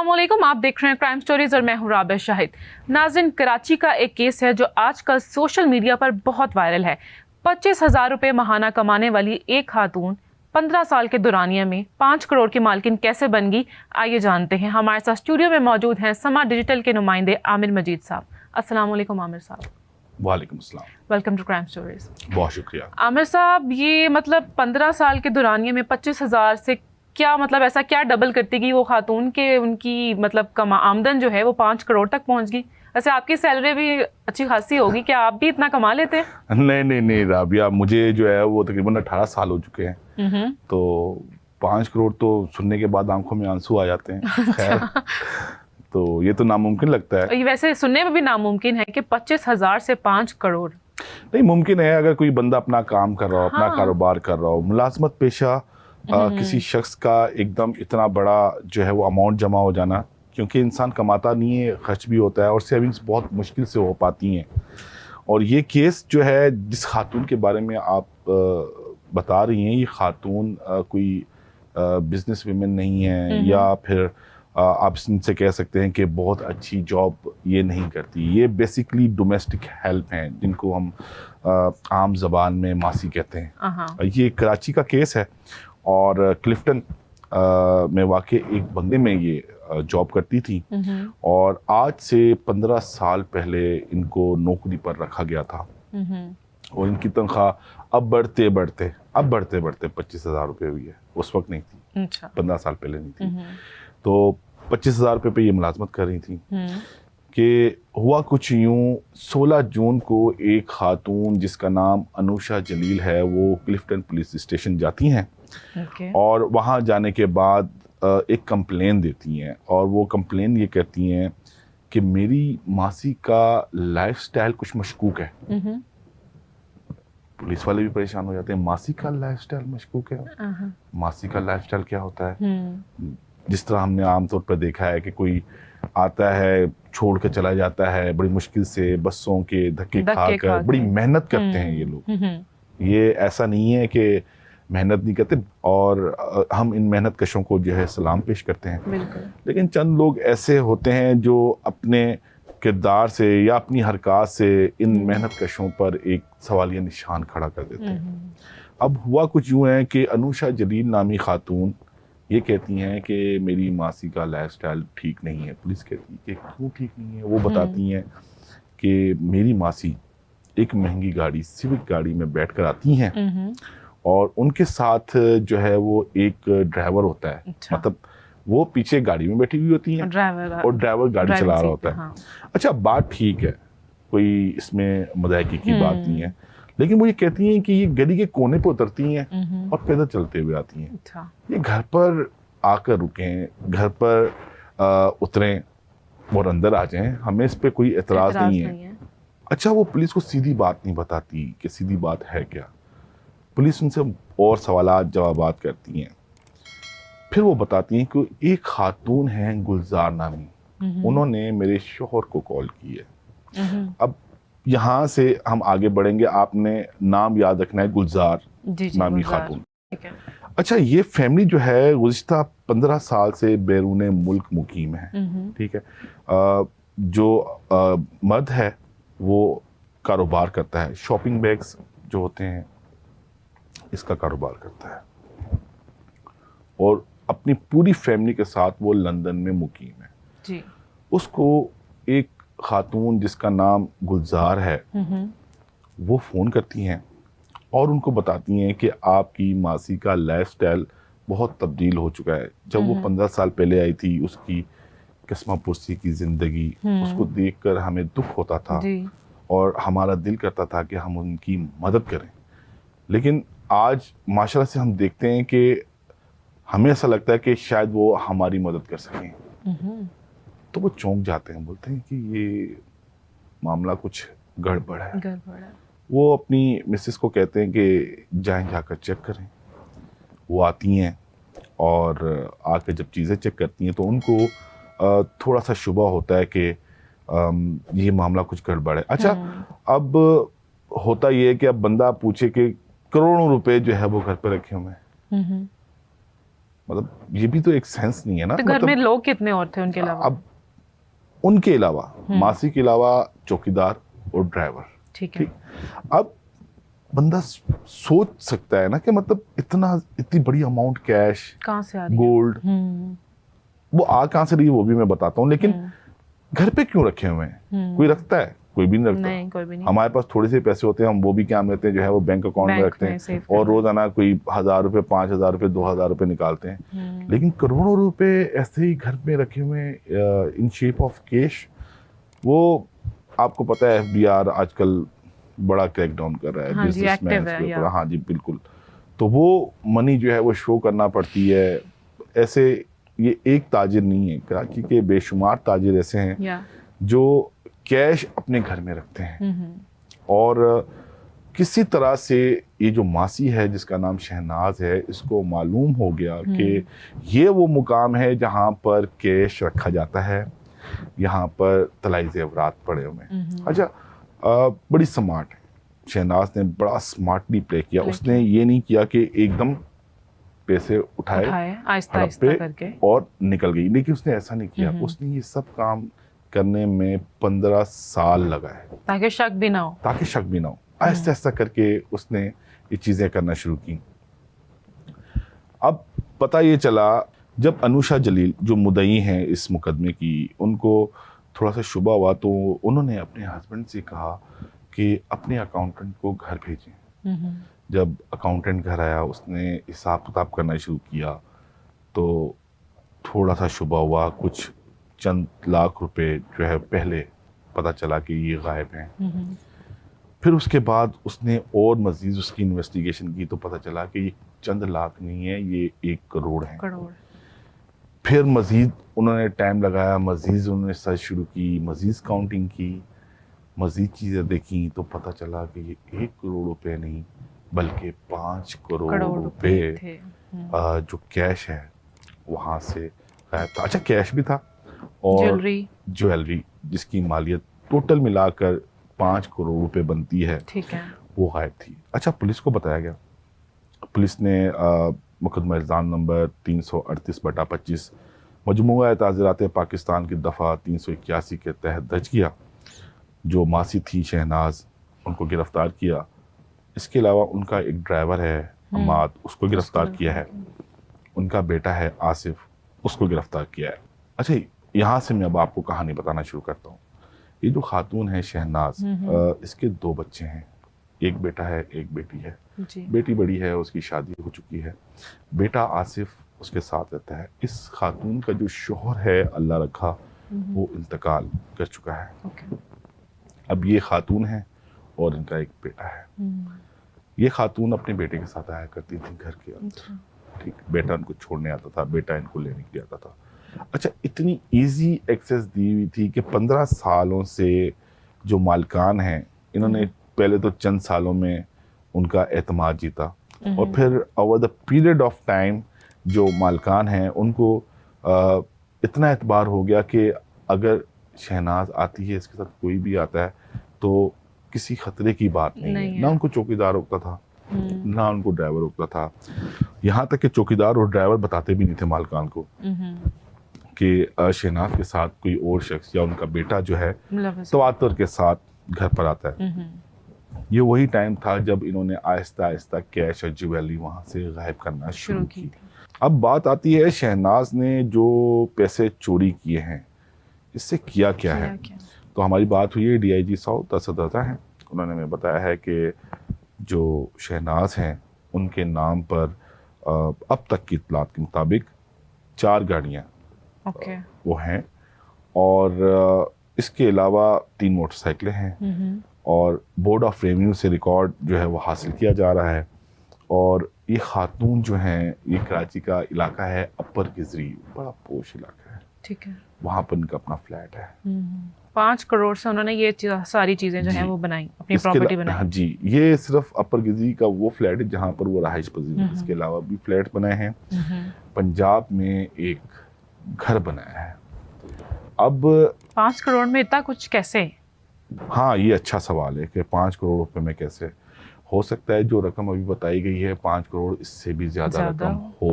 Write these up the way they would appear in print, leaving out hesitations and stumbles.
अस्सलामुअलैकुम, आप देख रहे हैं क्राइम स्टोरीज और मैं हूं राबिया शाहिद। नाज़रीन, कराची का एक केस है जो आजकल सोशल मीडिया पर बहुत वायरल है। 25,000 रुपये माहाना कमाने वाली एक खातून 15 साल के दौरानिया में 5 करोड़ की मालकिन कैसे बन गई, आइए जानते हैं। हमारे साथ स्टूडियो में मौजूद हैं समा डिजिटल के नुमाइंदे आमिर मजीद साहब। अस्सलामुअलैकुम आमिर साहब। वालेकुम अस्सलाम। Welcome to crime stories. बहुत शुक्रिया। आमिर साहब, ये मतलब 15 साल के दौरानिया में 25,000 से क्या मतलब ऐसा क्या डबल करती गई वो खातून के उनकी मतलब आमदन जो है वो 5 करोड़ तक पहुंच गई? वैसे आपकी सैलरी भी अच्छी खासी होगी, क्या आप भी इतना कमा लेते हैं? नहीं राबिया, मुझे जो है वो तकरीबन 18 साल हो चुके हैं, तो 5 करोड़ तो सुनने के बाद आंखों में आंसू आ जाते हैं। खैर, तो ये तो नामुमकिन लगता है। ये वैसे सुनने में भी नामुमकिन है कि 25,000 से 5 करोड़। नहीं, मुमकिन है अगर कोई बंदा अपना काम कर रहा हो, अपना कारोबार कर रहा हो, मुलाजमत पेशा किसी शख्स का एकदम इतना बड़ा जो है वो अमाउंट जमा हो जाना, क्योंकि इंसान कमाता नहीं है, खर्च भी होता है और सेविंग्स बहुत मुश्किल से हो पाती हैं। और ये केस जो है जिस खातून के बारे में आप बता रही हैं, ये खातून कोई बिजनेस वीमेन नहीं है या फिर आप इनसे कह सकते हैं कि बहुत अच्छी जॉब ये नहीं करती। ये बेसिकली डोमेस्टिक हेल्प हैं, जिनको हम आम ज़बान में मासी कहते हैं। ये कराची का केस है और क्लिफ्टन में वाक़ई एक बंगले में ये जॉब करती थी और आज से 15 साल पहले इनको नौकरी पर रखा गया था और इनकी तनख्वाह अब बढ़ते बढ़ते 25,000 रुपये हुई है। उस वक्त नहीं थी। अच्छा। 15 साल पहले नहीं थी। तो 25,000 रुपये पे ये मुलाजमत कर रही थी कि हुआ कुछ यूं, 16 जून को एक खातून जिसका नाम अनुषा जलील है वो क्लिफ्टन पुलिस स्टेशन जाती हैं। और वहाँ जाने के बाद एक कंप्लेन देती हैं और वो कंप्लेन ये कहती हैं कि मेरी मासी का लाइफस्टाइल कुछ मशकूक है। पुलिस वाले भी परेशान हो जाते हैं, मासी का लाइफस्टाइल मशकूक है। मासी का लाइफस्टाइल क्या होता है? जिस तरह हमने आमतौर पर देखा है कि कोई आता है, छोड़ के चला जाता है, बड़ी मुश्किल से बसों के धक्के खाकर बड़ी मेहनत करते हैं ये लोग। ये ऐसा नहीं है कि मेहनत नहीं करते और हम इन मेहनत कशों को जो है सलाम पेश करते हैं, लेकिन चंद लोग ऐसे होते हैं जो अपने किरदार से या अपनी हरकत से इन मेहनत कशों पर एक सवालिया निशान खड़ा कर देते हैं। अब हुआ कुछ यूँ है कि अनुषा जलील नामी खातून ये कहती हैं कि मेरी मासी का लाइफस्टाइल ठीक नहीं है। पुलिस कहती है कि क्यों ठीक नहीं है? वो बताती हैं कि मेरी मासी एक महंगी गाड़ी, सिविक गाड़ी में बैठ कर आती हैं और उनके साथ जो है वो एक ड्राइवर होता है। अच्छा। मतलब वो पीछे गाड़ी में बैठी हुई होती हैं और ड्राइवर गाड़ी चला रहा होता है। हाँ। अच्छा, बात ठीक है, कोई इसमें मजाकी की बात नहीं है, लेकिन वो ये कहती हैं कि ये गली के कोने पे उतरती हैं और पैदल चलते हुए आती हैं। अच्छा। ये घर पर आकर रुकें, घर पर उतरें और अंदर आ जाएं, हमें इस पे कोई एतराज़ नहीं है। अच्छा, वो पुलिस को सीधी बात नहीं बताती कि सीधी बात है क्या। पुलिस उनसे और सवालात जवाबात करती हैं, फिर वो बताती हैं कि एक खातून है गुलजार नामी, उन्होंने मेरे शोहर को कॉल की है। अब यहाँ से हम आगे बढ़ेंगे, आपने नाम याद रखना है, गुलजार नामी खातून। अच्छा, ये फैमिली जो है गुज़िश्ता 15 साल से बैरून मुल्क मुकीम है। ठीक है। जो मर्द है वो कारोबार करता है, शॉपिंग बैग्स जो होते हैं इसका कारोबार करता है और अपनी पूरी फैमिली के साथ वो लंदन में मुकीम है जी। उसको एक खातून जिसका नाम गुलजार है वो फ़ोन करती हैं और उनको बताती हैं कि आपकी मासी का लाइफस्टाइल बहुत तब्दील हो चुका है। जब वो 15 साल पहले आई थी, उसकी किस्मा पुरसी की ज़िंदगी, उसको देखकर हमें दुख होता था और हमारा दिल करता था कि हम उनकी मदद करें, लेकिन आज माशाल्लाह से हम देखते हैं कि हमें ऐसा लगता है कि शायद वो हमारी मदद कर सकें। तो वो चौंक जाते हैं, बोलते हैं कि ये मामला कुछ गड़बड़ है। वो अपनी मिसेस को कहते हैं कि जाएं, जाकर चेक करें। वो आती हैं और आकर जब चीज़ें चेक करती हैं तो उनको थोड़ा सा शुबा होता है कि ये मामला कुछ गड़बड़ है। अच्छा, अब होता ये है कि अब बंदा पूछे कि करोड़ों रुपए जो है वो घर पे रखे हुए हैं, मतलब ये भी तो एक सेंस नहीं है ना। तो घर मतलब में लोग कितने और थे उनके अलावा? अब उनके अलावा मासी के अलावा चौकीदार और ड्राइवर। ठीक है। अब बंदा सोच सकता है ना कि मतलब इतनी बड़ी अमाउंट कैश, कहाँ से आ रही है? गोल्ड, वो आ कहाँ से रही है वो भी मैं बताता हूँ, लेकिन घर पे क्यों रखे हुए हैं? कोई रखता है? कोई भी नहीं रखता। नहीं, कोई भी नहीं। हमारे पास थोड़े से पैसे होते हैं, हम वो भी क्या लेते हैं, जो है वो बैंक अकाउंट में रखते हैं और रोजाना कोई 1000 रुपए, 5000 रुपए, 2000 रुपए निकालते हैं। लेकिन करोड़ों रुपए ऐसे ही घर में रखे हुए इन शेप ऑफ कैश, वो आपको पता है FBI आजकल बड़ा क्रैकडाउन कर रहा है बिजनेसमैन के ऊपर। हाँ जी, बिल्कुल। तो वो मनी जो है वो शो करना पड़ती है। ऐसे ये एक ताजिर नहीं है, कराची के बेशुमार ताजिर ऐसे हैं जो कैश अपने घर में रखते हैं। और किसी तरह से ये जो मासी है जिसका नाम शहनाज है, इसको मालूम हो गया कि ये वो मुकाम है जहाँ पर कैश रखा जाता है, यहाँ पर तलाई ज़ेवरात पड़े हुए हैं। अच्छा, बड़ी स्मार्ट है शहनाज ने, बड़ा स्मार्टली प्ले किया। उसने ये नहीं किया कि एकदम पैसे उठाए आहिस्ता करके और निकल गई, लेकिन उसने ऐसा नहीं किया। उसने ये सब काम करने में 15 साल लगाए ताकि शक भी ना हो। आहिस्ता आहिस्ता करके उसने ये चीजें करना शुरू की। अब पता ये चला जब अनुषा जलील जो मुद्दई हैं इस मुकदमे की, उनको थोड़ा सा शुबा हुआ तो उन्होंने अपने हस्बैंड से कहा कि अपने अकाउंटेंट को घर भेजें। जब अकाउंटेंट घर आया, उसने हिसाब किताब करना शुरू किया तो थोड़ा सा शुबा हुआ। कुछ चंद लाख रुपए जो है पहले पता चला कि ये गायब हैं। फिर उसके बाद उसने और मजीद उसकी इन्वेस्टिगेशन की तो पता चला कि ये चंद लाख नहीं है, ये 1 करोड़ है। फिर मजीद उन्होंने टाइम लगाया, मजीद उन्होंने सर्च शुरू की, मजीद काउंटिंग की, मजीद चीज़ें देखी तो पता चला कि ये 1 करोड़ रुपए नहीं बल्कि 5 करोड़ रुपए जो कैश है वहाँ से गायब था। अच्छा, कैश भी था और ज्वेलरी जिसकी मालियत टोटल मिलाकर 5 करोड़ रुपए बनती है, ठीक है, वो गायब थी। अच्छा, पुलिस को बताया गया। पुलिस ने मुकदमा इल्ज़ाम नंबर 338/25 मजमूआ ताज़ीरात पाकिस्तान की दफ़ा 381 के तहत दर्ज किया। जो मासी थी शहनाज, उनको गिरफ्तार किया। इसके अलावा उनका एक ड्राइवर है अमाद, उसको गिरफ्तार किया है। उनका बेटा है आसिफ, उसको गिरफ्तार किया है। अच्छा, यहाँ से मैं अब आपको कहानी बताना शुरू करता हूँ। ये जो खातून है शहनाज, इसके 2 बच्चे हैं, एक बेटा है एक बेटी है। बेटी बड़ी है, उसकी शादी हो चुकी है। बेटा आसिफ उसके साथ रहता है। इस खातून का जो शोहर है अल्लाह रखा, वो इंतकाल कर चुका है। अब ये खातून है और इनका एक बेटा है। ये खातून अपने बेटे के साथ आया करती थी घर के अंदर, ठीक। बेटा उनको छोड़ने आता था, बेटा इनको लेने के लिए आता था। अच्छा, इतनी इजी एक्सेस दी हुई थी कि 15 सालों से जो मालिकान हैं, इन्होंने पहले तो चंद सालों में उनका एतमाद जीता और फिर over the period of time जो मालिकान हैं उनको इतना एतबार हो गया कि अगर शहनाज आती है, इसके साथ कोई भी आता है तो किसी खतरे की बात नहीं है। ना उनको चौकीदार रोकता था, ना उनको ड्राइवर रोकता था। यहाँ तक कि चौकीदार और ड्राइवर बताते भी नहीं थे मालिकान को कि शहनाज के साथ कोई और शख्स या उनका बेटा जो है तवातर के साथ घर पर आता है। ये वही टाइम था जब इन्होंने आहिस्ता आहिस्ता कैश और ज्वेलरी वहाँ से गायब करना शुरू की। अब बात आती है शहनाज ने जो पैसे चोरी किए हैं, इससे किया क्या है। तो हमारी बात हुई है DIG साउथ असद रज़ा हैं। उन्होंने हमें बताया है कि जो शहनाज हैं उनके नाम पर अब तक की इत्तलात के मुताबिक 4 गाड़ियाँ वो हैं और इसके अलावा 3 मोटरसाइकिलें हैं और बोर्ड ऑफ रेवेन्यू से रिकॉर्ड जो है वो हासिल किया जा रहा है। और ये खातून जो हैं, ये कराची का इलाका है अपर गिजरी, बड़ा पोश इलाका है, ठीक है। वहाँ पर इनका अपना फ्लैट है। 5 करोड़ से उन्होंने ये सारी चीजें जो हैं वो बनाई, अपनी प्रॉपर्टी बनाई। हाँ जी, ये सिर्फ अपर गिजरी का वो फ्लैट है जहाँ पर वो रहाइश पजीर है। इसके अलावा भी फ्लैट बनाए हैं। पंजाब में एक घर बनाया है। अब 5 करोड़ में इतना कुछ कैसे? हाँ, ये अच्छा सवाल है कि 5 करोड़ रुपए में कैसे हो सकता है जो रकम अभी बताई गई है 5 करोड़, इससे भी ज्यादा रकम हो।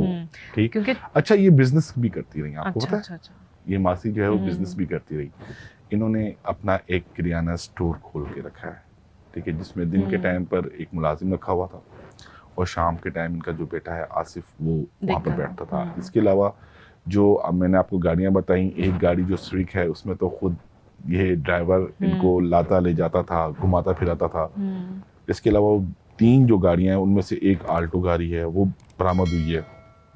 ठीक, क्योंकि अच्छा ये बिजनेस भी करती रही, आपको अच्छा, पता है? अच्छा, अच्छा। ये मासी जो है वो बिजनेस भी करती रही। इन्होंने अपना एक किराना स्टोर खोल के रखा है, ठीक है, जिसमें दिन के टाइम पर एक मुलाजिम रखा हुआ था और शाम के टाइम इनका जो बेटा है आसिफ वो वहाँ पर बैठता था। इसके अलावा जो अब मैंने आपको गाड़ियाँ बताई, एक गाड़ी जो स्विक है उसमें तो खुद ये ड्राइवर इनको लाता ले जाता था, घुमाता फिराता था। इसके अलावा 3 जो गाड़ियाँ हैं उनमें से एक आल्टो गाड़ी है वो बरामद हुई है,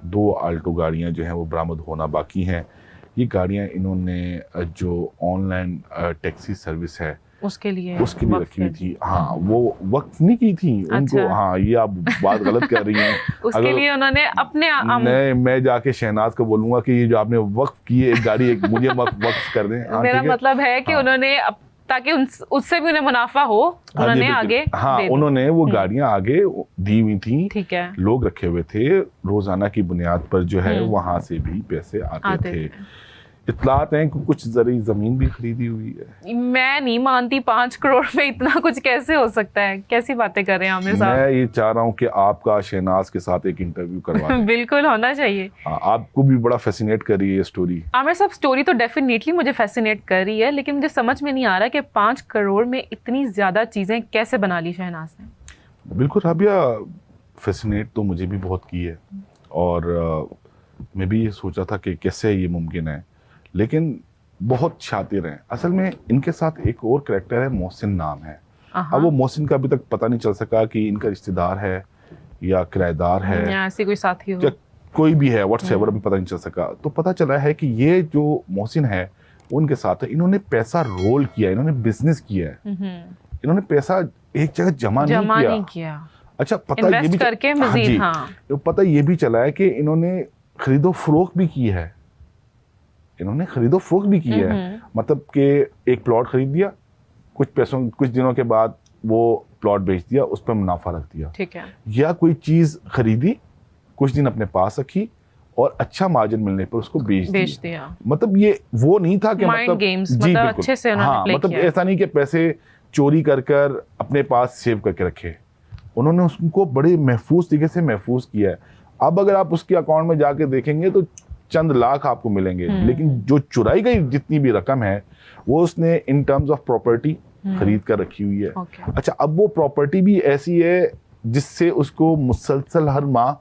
2 आल्टो गाड़ियाँ जो हैं वो बरामद होना बाकी हैं। ये गाड़ियाँ इन्होंने जो ऑनलाइन टैक्सी सर्विस है उसके लिए रखी हुई थी। हाँ, वो वक्फ नहीं की थी उनको। अच्छा। हाँ, ये आप बात गलत कर रही हैं। उसके लिए उन्होंने अपने मैं जाके शहनाज को बोलूंगा कि ये जो आपने वक्फ की है एक गाड़ी, एक मुझे वक्फ कर दें। हाँ, मेरा मतलब है कि उन्होंने ताकि उससे भी उन्हें मुनाफा हो, उन्होंने आगे उन्होंने वो गाड़ियां आगे दी हुई थी। ठीक है, लोग रखे हुए थे, रोजाना की बुनियाद पर जो है वहां से भी पैसे आते थे। इतलात हैं कि कुछ जमीन भी खरीदी हुई है। मैं नहीं मानती 5 करोड़ में इतना कुछ कैसे हो सकता है, कैसी बातें कर रहे हैं आमिर साहब। मैं ये चाह रहा हूँ कि आपका शहनाज के साथ एक इंटरव्यू करवा बिल्कुल होना चाहिए। आपको भी बड़ा फैसिनेट कर रही है ये स्टोरी। आमिर साहब, स्टोरी तो डेफिनेटली मुझे फैसिनेट कर रही है, लेकिन मुझे समझ में नहीं आ रहा कि 5 करोड़ में इतनी ज्यादा चीजें कैसे बना ली शहनाज ने। बिल्कुल राबिया, फैसिनेट तो मुझे भी बहुत की है और मैं भी ये सोचा था कि कैसे ये मुमकिन है, लेकिन बहुत शातिर हैं। असल में इनके साथ एक और करैक्टर है, मोहसिन नाम है। अब वो मोहसिन का अभी तक पता नहीं चल सका कि इनका रिश्तेदार है या किराएदार है या ऐसे कोई साथी हो या कोई भी है, व्हाट्सएवर अभी पता नहीं चल सका। तो पता चला है कि ये जो मोहसिन है उनके साथ है, इन्होंने पैसा रोल किया, इन्होंने बिजनेस किया है, इन्होंने पैसा एक जगह जमा नहीं किया। अच्छा, पता ये भी करके मजीद, हाँ, पता ये भी चला है कि इन्होंने खरीदो फरोख्त भी की है। इन्होंने खरीदो फरोख्त भी की है, मतलब कि एक प्लॉट खरीद दिया, कुछ दिनों के बाद वो प्लॉट बेच दिया, उस पर मुनाफा रख दिया। ठीक है। या कोई चीज खरीदी, कुछ दिन अपने पास रखी और अच्छा मार्जिन मिलने पर उसको बेच दिया। मतलब ये वो नहीं था कि मतलब गेम्स, मतलब अच्छे से उन्होंने प्ले किया। ऐसा नहीं कि पैसे चोरी कर अपने पास सेव करके रखे, उन्होंने उसको बड़े महफूज तरीके से महफूज किया है। अब अगर आप उसके अकाउंट में जाके देखेंगे तो चंद लाख आपको मिलेंगे, लेकिन जो चुराई गई जितनी भी रकम है वो उसने इन टर्म्स ऑफ प्रॉपर्टी खरीद कर रखी हुई है। अच्छा, अब वो प्रॉपर्टी भी ऐसी है जिससे उसको मुसलसल हर माह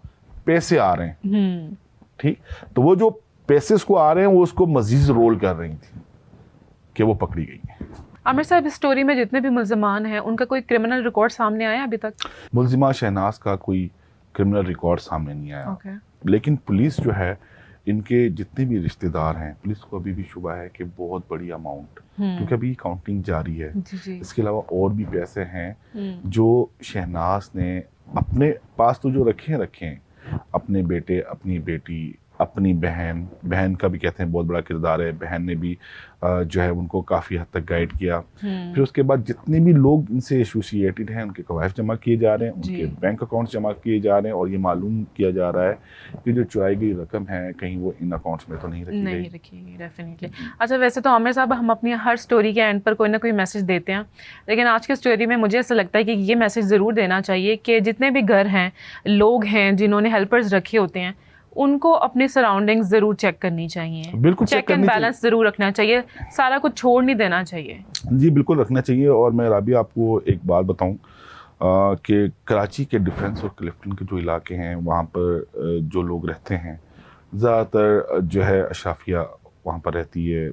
पैसे आ रहे हैं। ठीक, तो वो जो पैसे उसको आ रहे हैं वो उसको मजीद रोल कर रही थी कि वो पकड़ी गई है। आमिर साहब, इस स्टोरी में जितने भी मुल्जिमान हैं उनका कोई क्रिमिनल रिकॉर्ड सामने आया अभी तक? मुल्जिमा शहनाज का कोई क्रिमिनल रिकॉर्ड सामने नहीं आया। लेकिन पुलिस जो है, इनके जितने भी रिश्तेदार हैं, पुलिस को अभी भी शुबा है कि बहुत बड़ी अमाउंट, क्योंकि अभी काउंटिंग जारी है। इसके अलावा और भी पैसे हैं जो शहनाज ने अपने पास तो जो रखे हैं, अपने बेटे, अपनी बेटी, अपनी बहन का भी कहते हैं बहुत बड़ा किरदार है। बहन ने भी जो है उनको काफ़ी हद तक गाइड किया। फिर उसके बाद जितने भी लोग इनसे एसोसिएटेड हैं उनके कवायद जमा किए जा रहे हैं, उनके बैंक अकाउंट्स जमा किए जा रहे हैं और ये मालूम किया जा रहा है कि जो चुराई गई रकम है कहीं वो इन अकाउंट्स में तो नहीं रखी गई। डेफिनेटली। अच्छा, वैसे तो आमिर साहब, हम अपनी हर स्टोरी के एंड पर कोई ना कोई मैसेज देते हैं, लेकिन आज की स्टोरी में मुझे ऐसा लगता है कि ये मैसेज ज़रूर देना चाहिए कि जितने भी घर हैं, लोग हैं जिन्होंने हेल्पर्स रखे होते हैं, उनको अपने सराउंडिंग्स जरूर चेक करनी चाहिए। बिल्कुल चेक एंड बैलेंस जरूर रखना चाहिए, सारा कुछ छोड़ नहीं देना चाहिए। जी बिल्कुल रखना चाहिए। और मैं राबिया आपको एक बात बताऊं कि कराची के डिफेंस और क्लिफ्टन के जो इलाके हैं वहाँ पर जो लोग रहते हैं, ज़्यादातर जो है अशराफिया वहाँ पर रहती है,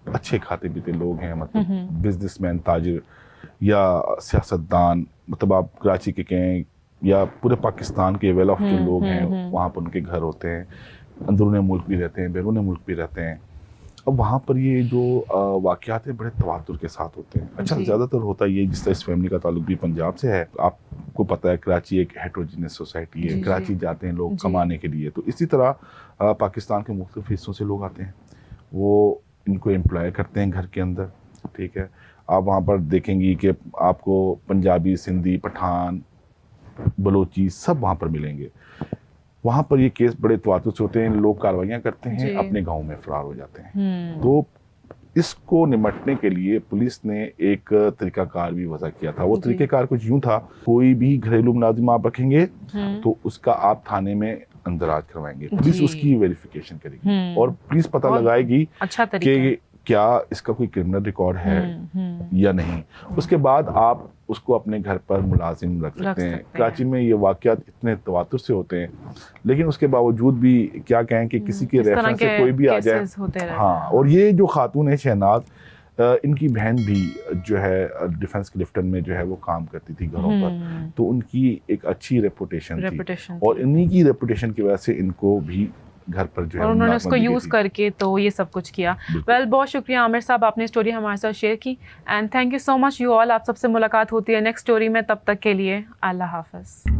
अच्छे खाते पीते लोग हैं, मतलब बिजनेसमैन, ताजिर या सियासतदान, मतलब आप कराची के कहें या पूरे पाकिस्तान के वेल ऑफ जो लोग हैं वहाँ पर उनके घर होते हैं, अंदरूनी मुल्क भी रहते हैं, बैरूनी मुल्क भी रहते हैं। अब वहाँ पर ये जो वाक़यात हैं बड़े तवातुर के साथ होते हैं। अच्छा, ज़्यादातर होता ये, जिस तरह इस फैमिली का ताल्लुक भी पंजाब से है, आपको पता है कराची एक हेट्रोजीनियस सोसाइटी है, कराची जाते हैं लोग कमाने के लिए, तो इसी तरह पाकिस्तान के मुख्तलिफ हिस्सों से लोग आते हैं, वो इनको एम्प्लॉय करते हैं घर के अंदर। ठीक है, आप वहाँ पर देखेंगी कि आपको पंजाबी, सिंधी, पठान, बलोची सब वहाँ पर मिलेंगे। वहाँ पर ये केस बड़े तवातुर से होते हैं, लोग कार्रवाइयाँ करते हैं, अपने गांव में फरार हो जाते हैं। तो इसको निपटने के लिए पुलिस ने एक तरीकाकार भी वज़ा किया था। वो जी। तरीकाकार कुछ यूं था, कोई भी घरेलू मुलाजिम आप रखेंगे तो उसका आप थाने में अंदराज करवाएंगे, पुलिस जी। उसकी वेरिफिकेशन करेगी हम्म। और पुलिस पता बहुत लगाएगी अच्छा तरीका है। कि क्या इसका कोई क्रिमिनल रिकॉर्ड है या नहीं। उसके बाद आप उसको अपने घर पर मुलाजिम रख सकते हैं। कराची में ये वाक़यात इतने तवातुर से होते हैं, लेकिन उसके बावजूद भी क्या कहें कि किसी के इस तरह रेफरेंस से के कोई भी आ जाए। केसेस होते रहते हाँ, हैं। और ये जो खातून है शहनाज, इनकी बहन भी जो है डिफेंस क्लिफ्टन में जो है वो काम करती थी घरों पर, तो उनकी एक अच्छी रेपुटेशन थी रेपुटेशन और इन्हीं की रेपुटेशन की वजह से इनको भी घर पर जो है और उन्होंने मुलाजमत उसको दी गई यूज थी। करके तो ये सब कुछ किया। बिल्कुल। वेल, बहुत शुक्रिया आमिर साहब, आपने स्टोरी हमारे साथ शेयर की and thank you so much you all. आप सबसे मुलाकात होती है नेक्स्ट स्टोरी में, तब तक के लिए अल्लाह हाफ़िज़।